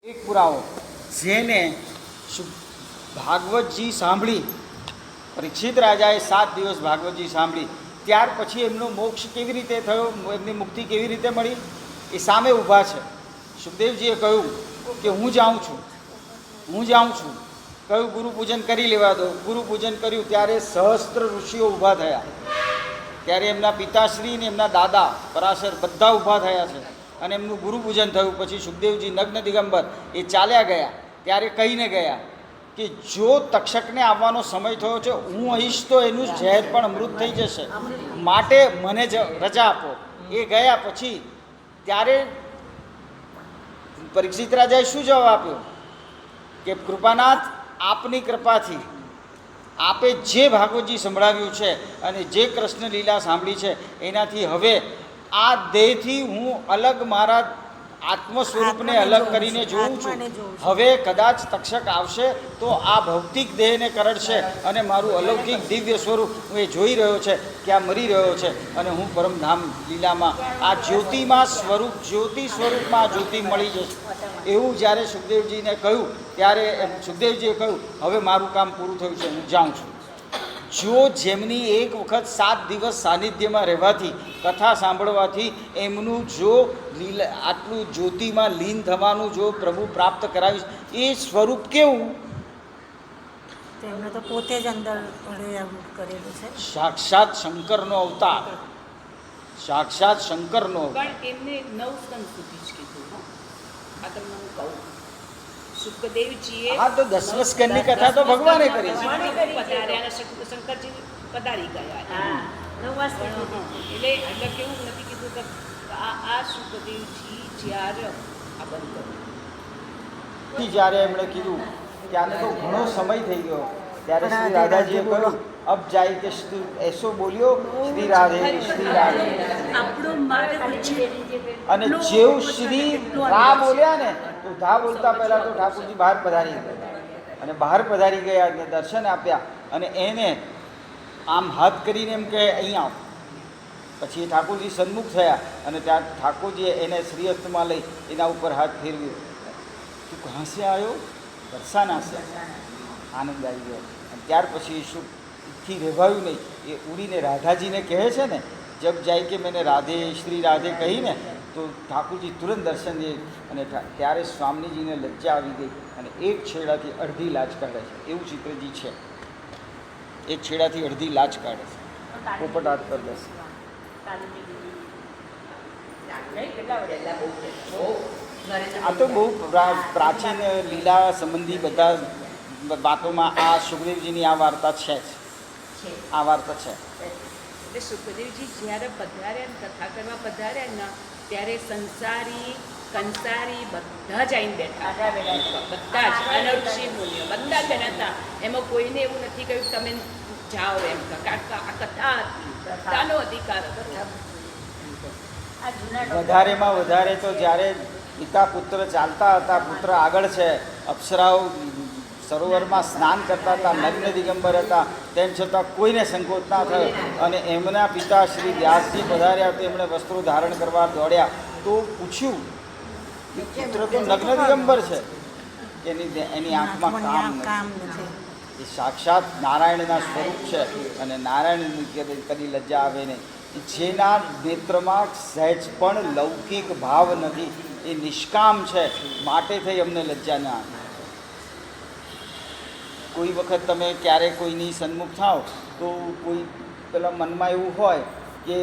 એક પુરાવો જેને ભાગવતજી સાંભળી, પરીક્ષિત રાજાએ 7 દિવસ ભાગવતજી સાંભળી, ત્યાર પછી એમનો મોક્ષ કેવી રીતે થયો, એમની મુક્તિ કેવી રીતે મળી, એ સામે ઊભા છે. સુખદેવજીએ કહ્યું કે હું જાઉં છું. કહ્યું ગુરુ પૂજન કરી લેવા દો. ગુરુ પૂજન કર્યું ત્યારે સહસ્ત્ર ઋષિઓ ઊભા થયા. ત્યારે એમના પિતાશ્રી ને એમના દાદા પરાશર બધા ઊભા થયા છે અને એમનું ગુરુ પૂજન થયું. પછી સુખદેવજી નગ્ન દિગંબર એ ચાલ્યા ગયા. ત્યારે કહીને ગયા કે જો તક્ષકને આવવાનો સમય થયો છે, હું આવીશ તો એનું ઝેર પણ અમૃત થઈ જશે, માટે મને રજા આપો. એ ગયા પછી ત્યારે પરીક્ષિત રાજાએ શું જવાબ આપ્યો કે કૃપાનાથ, આપની કૃપાથી આપે જે ભાગવતજી સંભળાવ્યું છે અને જે કૃષ્ણ લીલા સાંભળી છે, એનાથી હવે આ દેહથી હું અલગ મારા આત્મ સ્વરૂપને અલગ કરીને જોઉં છું. હવે કદાચ તક્ષક આવશે તો આ ભૌતિક દેહને કરડશે અને મારું અલૌકિક દિવ્ય સ્વરૂપ હું એ જોઈ રહ્યો છે કે આ મરી રહ્યો છે અને હું પરમધામ લીલામાં આ જ્યોતિમાં જ્યોતિ સ્વરૂપમાં જ્યોતિ મળી જશે. એવું જ્યારે સુખદેવજીને કહ્યું ત્યારે સુખદેવજીએ કહ્યું હવે મારું કામ પૂરું થયું છે, હું જાઉં છું. જો જેમની એક વખત 7 દિવસ સાનિધ્યમાં રહેવાથી, કથા સાંભળવાથી એમનું જો આટલું જ્યોતિમાં લીન થવાનું જો પ્રભુ પ્રાપ્ત કરાવીશ, એ સ્વરૂપ કેવું? તેમણે તો પોતે જ અંદર કરેલું છે. સાક્ષાત શંકરનો અવતાર, સાક્ષાત શંકરનો અવતાર. પણ એમને 9 સ્કંદ સુધી જ કીધું. આ તમને હું કહું, સુખદેવજીએ હા તો 10 સ્કંદની કથા તો ભગવાને કરી છે. પધાર્યા, શંકરજી પધારી ગયા. એટલે કેવું નથી કીધું કે આ સુખદેવજી જ્યારે આ બંધ કર્યું, જ્યારે એમણે કીધું ત્યારે તો ઘણો સમય થઈ ગયો. ત્યારે શ્રી રાધાજીએ કહ્યું અબ જાય કે એસો બોલ્યો શ્રી રાધે શ્રી રાધે. અને જેવું શ્રી રા બોલ્યા ને તો ધા બોલતા પહેલા તો ઠાકોરજી બહાર પધારી ગયા. અને બહાર પધારી ગયા અને દર્શન આપ્યા અને એને આમ હાથ કરીને એમ કે અહીં આવ. પછી એ ઠાકોરજી સન્મુખ થયા અને ત્યાં ઠાકોરજીએ એને શ્રીહસ્તમાં લઈ એના ઉપર હાથ ફેરવ્યો. તું કહા સે આવ્યો? બરસાના સે. આનંદ આવી ગયો. અને ત્યાર પછી સુખથી રહેવાયું નહીં. એ ઉડીને રાધાજીને કહે છે ને, જબ જાય કે મેને રાધે શ્રી રાધે કહીને તો ઠાકોરજી તુરંત દર્શન દે. અને ત્યારે સ્વામીજીને લજ્જા આવી ગઈ અને એક છેડાથી અડધી લાજ કાઢે છે. એવું ચિત્રજી છે. એક છેડાથી અડધી લાજ કાઢે છે. પોપટ હાથ પર દસ. આ તો બહુ પ્રાચીન લીલા સંબંધી બધા વાતોમાં આ સુખદેવજીની આ વાર્તા છે જ. આ વાર્તા છે. એટલે સુખદેવજી જ્યારે પધાર્યા ને કથા કરવા પધાર્યા ને ત્યારે સંસારી કંસારી બધા જ આવીને બેઠા. બધા જ અનર્ષિ મુનિઓ બધા જ હતા. એમાં કોઈને એવું નથી કહ્યું તમે જાઓ એમ. કારણ કે આ કથા હતી, બધાનો અધિકાર હતો. વધારેમાં વધારે તો જ્યારે પિતા પુત્ર ચાલતા હતા, પુત્ર આગળ છે, અપ્સરાઓ સરોવરમાં સ્નાન કરતા હતા, નગ્ન દિગંબર હતા, તેમ છતાં કોઈને સંકોચ ના થયો. અને એમના પિતા શ્રી વ્યાસજી પધાર્યા તો એમણે વસ્ત્રો ધારણ કરવા દોડ્યા તો પૂછ્યું પુત્ર તો નગ્ન દિગંબર છે કે એની આંખમાં કામ નથી. એ સાક્ષાત નારાયણના સ્વરૂપ છે અને નારાયણની કદી લજ્જા આવે નહીં. જેના નેત્રમાં સહેજ પણ લૌકિક ભાવ નથી, એ નિષ્કામ છે, માટે થઈ અમને લજ્જા ના આવે. કોઈ વખત તમે ક્યારેક કોઈની સન્મુખ થાઓ તો કોઈ પેલા મનમાં એવું હોય કે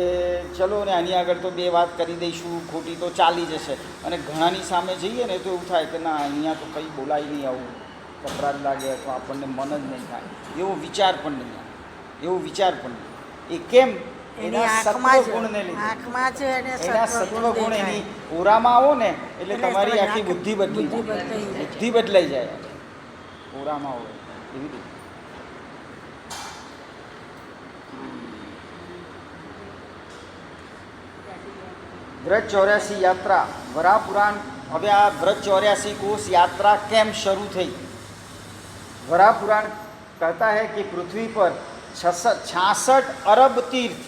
ચલો ને આની આગળ તો 2 વાત કરી દઈશું, ખોટી તો ચાલી જશે. અને ઘણાની સામે જઈએ ને તો એવું થાય કે ના, અહીંયા તો કંઈ બોલાય નહીં, આવું કપરાટ લાગે તો આપણને મન જ નહીં થાય. એવો વિચાર પણ નહીં આવે. એ કેમ? એના સત્વગુણને લીધે. એના સત્વગુણ એની ઓરામાં આવો ને એટલે તમારી આખી બુદ્ધિ બદલાઈ જાય. ઓરામાં આવો એવી રીતે. વ્રત 84 યાત્રા વરા પુરાણ. હવે આ વ્રત 84 કોષ યાત્રા કેમ શરૂ થઈ? वरा पुराण कहता है कि पृथ्वी पर 66 अरब तीर्थ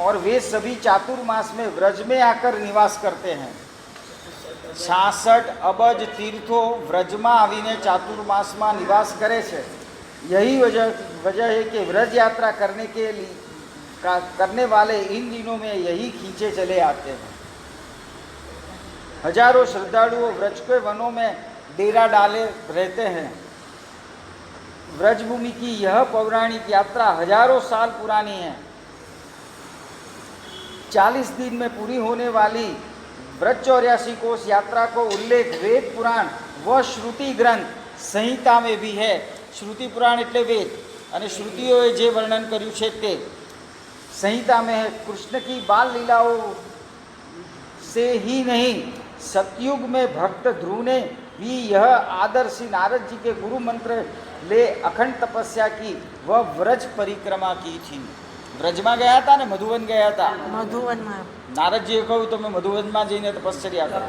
और वे सभी चातुर्मास में व्रज में आकर निवास करते हैं. 66 અબજ તીर्थो વ્રજમાં આવીને ચાતુર્માસમાં નિવાસ કરે છે। यही वजह है कि व्रज यात्रा करने वाले इन दिनों में यही खींचे चले आते हैं। हजारों श्रद्धालुओं व्रज के वनों में डेरा डाले रहते हैं। व्रजभूमि की यह पौराणिक यात्रा हजारों साल पुरानी है। 40 दिन में पूरी होने वाली व्रज 84 कोस यात्रा को उल्लेख वेद पुराण व श्रुति ग्रंथ संहिता में भी है। श्रुति पुराण એટલે વેદ અને શ્રુતિઓએ જે વર્ણન કર્યું છે તે संहिता में है। कृष्ण की बाल लीलाओं से ही नहीं, सतयुग में भक्त ध्रुव ने भी यह आदर श्री नारद जी के गुरु मंत्र ले अखंड तपस्या की व व्रज परिक्रमा की थी। व्रज में गया था ने मधुवन गया था। મધુવનમાં नारद जी कहूँ तो मैं मधुवन में जईने तपस्या करो।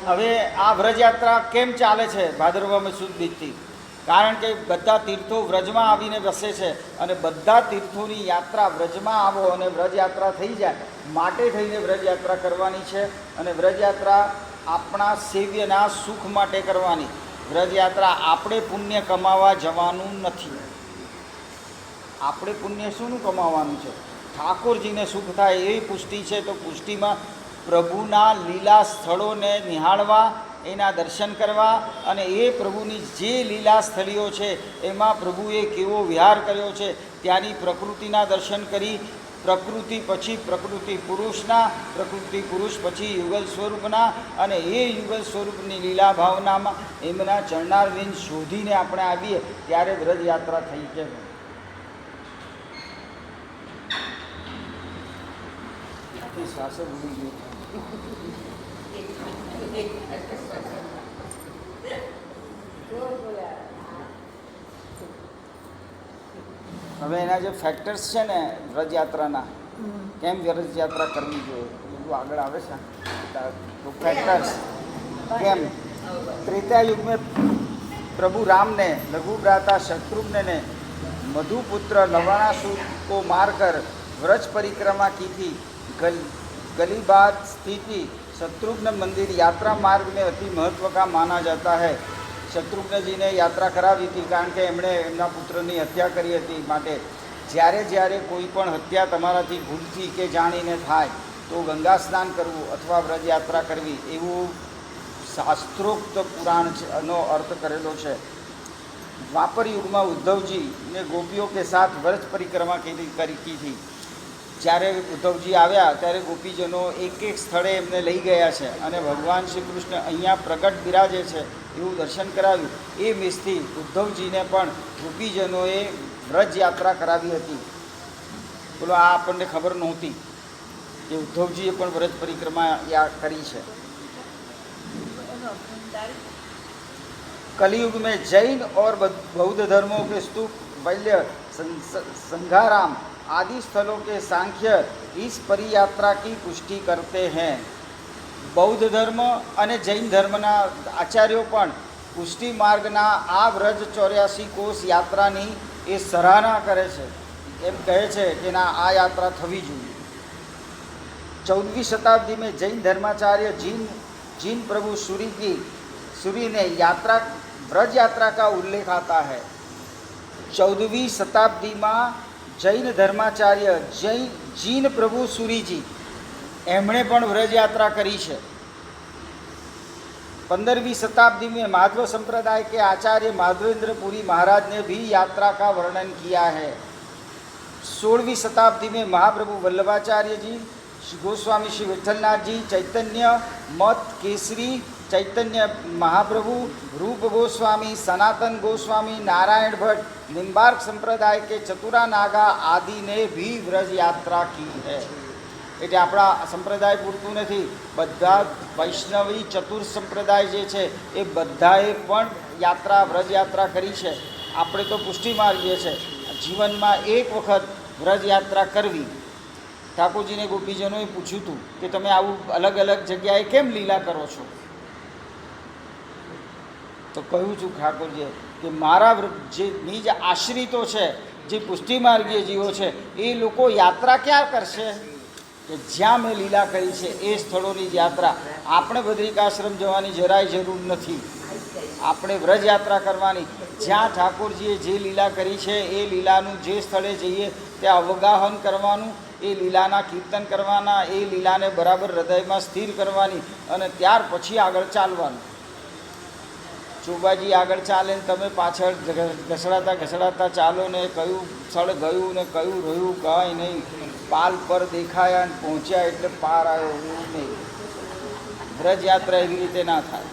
હવે આ વ્રજ યાત્રા કેમ ચાલે છે ભાદરવામાં સુદ બીજથી? કારણ કે બધા તીર્થો વ્રજમાં આવીને વસે છે અને બધા તીર્થોની યાત્રા વ્રજમાં આવો અને વ્રજ યાત્રા થઈ જાય માટે થઈને વ્રજ યાત્રા કરવાની છે અને વ્રજ યાત્રા આપણા સેવ્યના સુખ માટે કરવાની। વ્રજ યાત્રા આપણે પુણ્ય કમાવા જવાનું નથી। આપણે પુણ્ય શું કમાવાનું છે? ઠાકોરજીને સુખ થાય એવી પુષ્ટિ છે। તો પુષ્ટિમાં પ્રભુના લીલા સ્થળોને નિહાળવા, એના દર્શન કરવા અને એ પ્રભુની જે લીલા સ્થળીઓ છે એમાં પ્રભુએ કેવો વિહાર કર્યો છે ત્યાંની પ્રકૃતિના દર્શન કરી, પ્રકૃતિ પછી પ્રકૃતિ પુરુષના, પ્રકૃતિ પુરુષ પછી યુગલ સ્વરૂપના અને એ યુગલ સ્વરૂપની લીલા ભાવનામાં એમના ચરણારવિંદ શોધીને આપણે આવીએ ત્યારે વ્રજ યાત્રા થઈ છે। શ્વાસ ભૂલી ગયો। હવે એના જે ફેક્ટર્સ છે ને વ્રજ યાત્રાના, કેમ વ્રજ યાત્રા કરવી જોઈએ બધું આગળ આવે છે। तो फैक्टर्स કેમ त्रेता युग में प्रभु राम ने लघु भ्राता शत्रुघ्न ने मधुपुत्र लवणासुर को मारकर व्रज परिक्रमा की थी। गलीबाद स्थिति शत्रुघ्न मंदिर यात्रा मार्ग में अति महत्व का माना जाता है। शत्रुघ्न जी ने यात्रा करावी थी कारण के एमणे एमना पुत्रनी हत्या करी हती माटे જ્યારે જ્યારે કોઈ પણ હત્યા તમારાથી ભૂલથી કે જાણીને થાય તો ગંગા સ્નાન કરવું અથવા વ્રજ યાત્રા કરવી એવું શાસ્ત્રોક્ત પુરાણનો અર્થ કરેલો છે। દ્વાપર યુગમાં ઉદ્ધવજી ને ગોપીઓ કે સાથ વ્રજ પરિક્રમા કરી थी। જ્યારે ઉદ્ધવજી આવ્યા ત્યારે ગોપીજનો એક એક સ્થળે એમને લઈ ગયા છે અને ભગવાન શ્રી કૃષ્ણ અહીંયા પ્રગટ બિરાજે છે એવું દર્શન કરાવ્યું। એ મિસથી ઉદ્ધવજીને પણ ગોપીજનોએ વ્રજ યાત્રા કરાવી હતી। બોલો આ આપણને ખબર નહોતી કે ઉદ્ધવજીએ પણ વ્રજ પરિક્રમા કરી છે। कलयुग में जैन और बौद्ध धर्मों के स्तूप, बल्य, संघाराम आदि स्थलों के सांख्य इस परियात्रा की पुष्टि करते हैं। बौद्ध धर्म અને જૈન ધર્મના આચાર્યો પણ પુષ્ટિ માર્ગના આ વ્રજ 84 કોસ યાત્રાની એ સરાહના કરે છે। એમ કહે છે કે ના આ યાત્રા થવી જોઈએ। 14वीं शताब्दी में जैन धर्माचार्य जीन प्रभु सूरी ने यात्रा व्रज यात्रा का उल्लेख आता है। 14वीं शताब्दी में जैन धर्माचार्य जीन प्रभु सूरीजी एमणे पण व्रज यात्रा करी है। 15वीं शताब्दी में माधव संप्रदाय के आचार्य माधवेंद्रपुरी महाराज ने भी यात्रा का वर्णन किया है। 16वीं शताब्दी में महाप्रभु वल्लभाचार्य जी, गोस्वामी श्री विठलनाथ जी, चैतन्य मत केसरी, चैतन्य महाप्रभु, रूप गोस्वामी, सनातन गोस्वामी, नारायण भट्ट, निम्बार्क संप्रदाय के चतुरा नागा आदि ने भी व्रज यात्रा की है। એટલે આપણા સંપ્રદાય પૂરતું નથી, બધા વૈષ્ણવી ચતુર સંપ્રદાય જે છે એ બધાએ પણ યાત્રા વ્રજ યાત્રા કરી છે। આપણે તો પુષ્ટિ માર્ગીએ છે, જીવનમાં એક વખત વ્રજ યાત્રા કરવી। ઠાકોરજીને ગોપીજનોએ પૂછ્યું હતું કે તમે આવું અલગ અલગ જગ્યાએ કેમ લીલા કરો છો? તો કહ્યું છું ઠાકોરજીએ કે મારા જે નિજ આશ્રિતો છે, જે પુષ્ટિ માર્ગીય જીવો છે, એ લોકો યાત્રા ક્યાં કરશે? કે જ્યાં મેં લીલા કરી છે એ સ્થળોની યાત્રા. આપણે બદ્રિકાશ્રમ જવાની જરાય જરૂર નથી. આપણે વ્રજ યાત્રા કરવાની. જ્યાં ઠાકોરજીએ જે લીલા કરી છે એ લીલાનું જે સ્થળે જઈએ ત્યાં અવગાહન કરવાનું, એ લીલાના કીર્તન કરવાના, એ લીલાને બરાબર હૃદયમાં સ્થિર કરવાની અને ત્યાર પછી આગળ ચાલવાનું. ચોબાજી આગળ ચાલે ને તમે પાછળ ઘસડાતા ચાલો ને કયું સ્થળ ગયું ને કયું રહ્યું કાંઈ નહીં. પાલ પર દેખાયા ને પહોંચ્યા એટલે પાર આવ્યો એવું નહીં. વ્રજયાત્રા એવી રીતે ના થાય.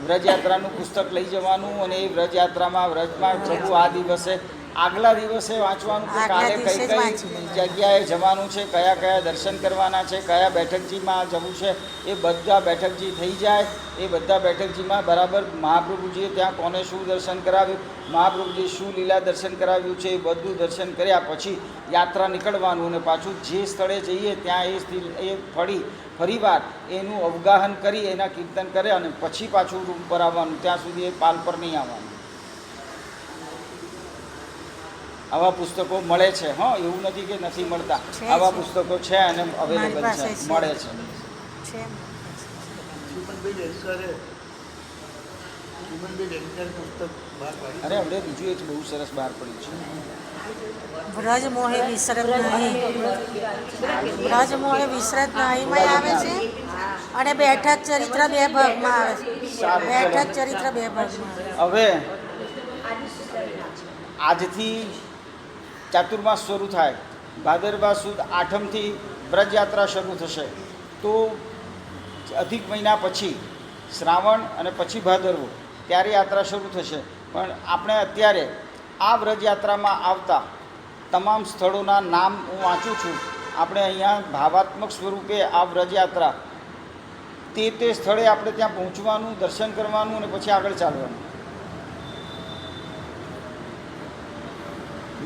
વ્રજયાત્રાનું પુસ્તક લઈ જવાનું અને એ વ્રજયાત્રામાં વ્રજમાં જવું. આ દિવસે આગલા દિવસે વાંચવાનું કે કાલે કઈ કઈ જગ્યાએ જવાનું છે, કયા કયા દર્શન કરવાના છે, કયા બેઠકજીમાં જવું છે, એ બધા બેઠકજી થઈ જાય. એ બધા બેઠકજીમાં બરાબર મહાપ્રભુજીએ ત્યાં કોને શું દર્શન કરાવ્યું, મહાપ્રભુજીએ શું લીલા દર્શન કરાવ્યું છે, એ બધું દર્શન કર્યા પછી યાત્રા નીકળવાનું અને પાછું જે સ્થળે જઈએ ત્યાં એ ફરીવાર એનું અવગાહન કરી એના કીર્તન કરે અને પછી પાછું રૂમ પર આવવાનું. ત્યાં સુધી એ પાલ પર નહીં આવવાનું. આવા પુસ્તકો મળે છે. હા, એવું નથી કે નથી મળતા. આવા પુસ્તકો છે અને અવેલેબલ છે, મળે છે. અરે હવે બીજું એક બહુ સરસ બહાર પડ્યું છે. વ્રજ મોહે વિસરત નહીં, વ્રજ મોહે વિસરત નહીંમાં આવે છે અને બેઠક ચરિત્ર 2 ભાગમાં આવે છે. બેઠક ચરિત્ર 2 ભાગમાં. હવે આજથી ચાતુર્માસ શરૂ થાય. ભાદરવા સુદ 8મથી વ્રજયાત્રા શરૂ થશે. તો અધિક મહિના પછી શ્રાવણ અને પછી ભાદરવો ત્યારે યાત્રા શરૂ થશે. પણ આપણે અત્યારે આ વ્રજયાત્રામાં આવતા તમામ સ્થળોના નામ હું વાંચું છું. આપણે અહીંયા ભાવાત્મક સ્વરૂપે આ વ્રજયાત્રા તે સ્થળે આપણે ત્યાં પહોંચવાનું, દર્શન કરવાનું અને પછી આગળ ચાલવાનું.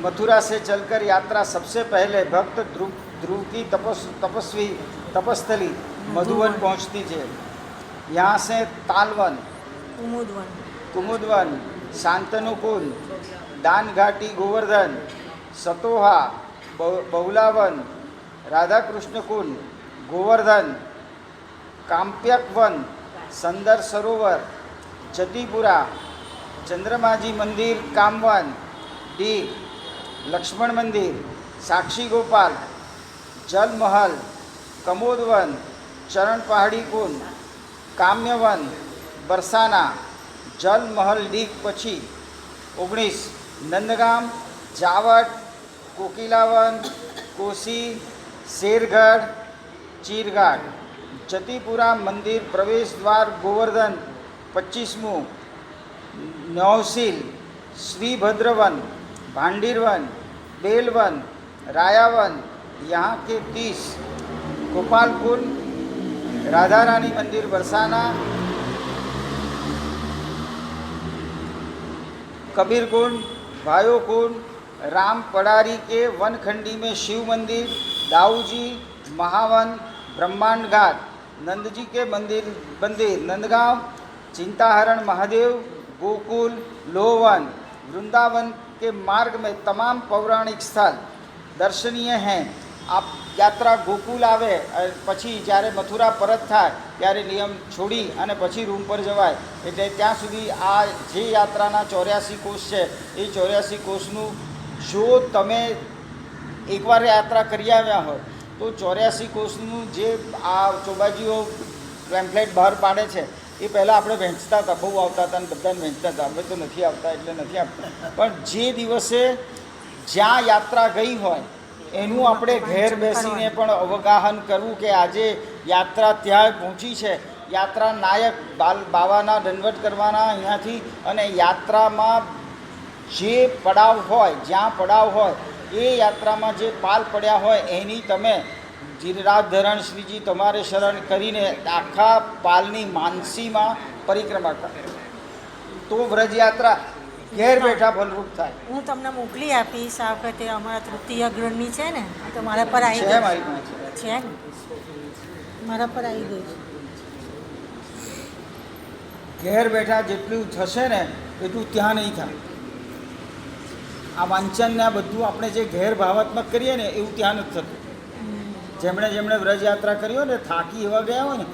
मथुरा से चलकर यात्रा सबसे पहले भक्त ध्रुव की तपस्वी तपस्थली मधुवन पहुंचती है. यहाँ से तालवन, कुमुदवन, शांतनुकुल, दान घाटी, गोवर्धन, सतोहा, बहुलावन, राधा कृष्ण कुंड, गोवर्धन, काम्प्यक वन, संदर सरोवर, जतीपुरा, चंद्रमाजी मंदिर, कामवन, डी, लक्ष्मण मंदिर, साक्षी गोपाल, जल महल, कमोदवन, चरण पहाड़ी कुंड, काम्यवन, बरसाना, जल महल ડીગ પછી 19 नंदगाम, जावट, कोकिलावन, कोसी, शेरगढ़, चीरघाट, जतीपुरा मंदिर प्रवेश द्वार, गोवर्धन 25मुं, नौशील, श्रीभद्रवन, भांडीरवन, बेलवन, रायावन, यहाँ के 30, गोपालकुंड, राधा रानी मंदिर बरसाना, कबीरकुंड, भायोकुंड, राम पड़ारी के वनखंडी में शिव मंदिर, दाऊजी, महावन, ब्रह्मांड घाट, नंद जी के मंदिर नंदगांव, चिंताहरण महादेव, गोकुल, लोवन, वृंदावन के मार्ग में तमाम पौराणिक स्थल दर्शनीय हैं. आप यात्रा गोकुल आवे પછી જ્યારે મથુરા પરત થાય ત્યારે નિયમ છોડી અને પછી રૂમ પર જવાય. એટલે ત્યાં સુધી આ જે યાત્રાના 84 કોષ છે એ 84 કોષનું જો તમે એકવાર યાત્રા કરી આવ્યા હોય તો 84 કોષનું જે આ ચોબાજીઓ પેમ્ફલેટ બહાર પાડે છે એ પહેલાં આપણે વહેંચતા હતા, બહુ આવતા હતા અને બધાને વહેંચતા હતા. હવે તો નથી આવતા એટલે નથી આપતા. પણ જે દિવસે જ્યાં યાત્રા ગઈ હોય એનું આપણે ઘેર બેસીને પણ અવગાહન કરવું કે આજે યાત્રા ત્યાં પહોંચી છે. યાત્રા નાયક બાવાના દંડવત કરવાના અહીંયાથી અને યાત્રામાં જે પડાવ હોય, જ્યાં પડાવ હોય એ યાત્રામાં જે પાલ પડ્યા હોય એની તમે ગિરિરાજધરણ શ્રીજી તમારે શરણ કરીને આખા પાલની માનસીમાં પરિક્રમા કરો તો વ્રજયાત્રા ઘેર બેઠા ફલરૂપ થાય. હું તમને મોકલી આપીશ આ વખતે. અમારા તૃતીય અગ્રણી છે ને તો મારા પર આવી છે, ગઈ મારી પાસે છે ને, મારા પર આવી ગઈ છે. ઘેર બેઠા જેટલું થશે ને એટલું ત્યાં નહીં થાય. આ વાંચન ને આ બધું આપણે જે ઘેર ભાવાત્મક કરીએ ને એવું ત્યાં નથી થતું. જેમણે વ્રજ યાત્રા કરી હોય ને થાકી એવા ગયા હોય ને